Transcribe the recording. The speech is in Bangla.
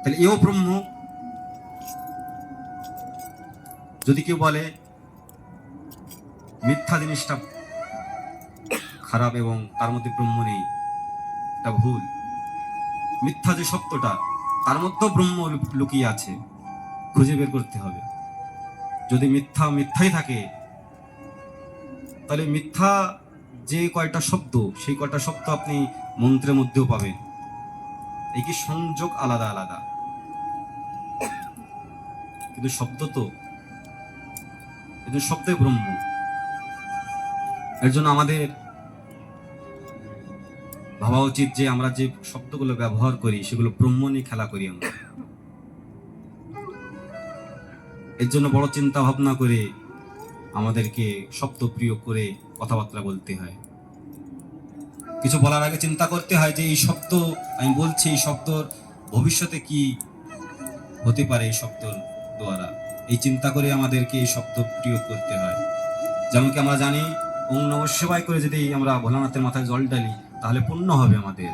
তাহলে এও ব্রহ্ম। যদি কেউ বলে মিথ্যা জিনিসটা খারাপ এবং তার মধ্যে ব্রহ্ম নেই, এটা ভুল। মিথ্যা যে সত্যটা, তার মধ্যেও ব্রহ্ম লুকিয়ে আছে, খুঁজে বের করতে হবে। যদি মিথ্যা মিথ্যাই থাকে, তাহলে মিথ্যা যে কয়টা শব্দ, সেই কয়টা শব্দ আপনি মন্ত্রের মধ্যেও পাবেন। এই কি সংযোগ আলাদা আলাদা, কিন্তু শব্দ তো, কিন্তু শব্দে ব্রহ্ম। এর জন্য আমাদের ভাবা উচিত যে আমরা যে শব্দগুলো ব্যবহার করি সেগুলো ব্রহ্ম নিয়ে খেলা করি আমরা। এর জন্য বড় চিন্তা ভাবনা করে আমাদেরকে শব্দ প্রয়োগ করে কথাবার্তা বলতে হয়। কিছু বলার আগে চিন্তা করতে হয় যে এই শব্দ আমি বলছি, এই শব্দর ভবিষ্যতে কি হতে পারে এই শব্দর দ্বারা, এই চিন্তা করে আমাদেরকে এই শব্দ প্রয়োগ করতে হয়। যেমন কি আমরা জানি ওম নমঃ শিবায় করে যদি আমরা ভোলানাথের মাথায় জল ঢালি তাহলে পুণ্য হবে আমাদের।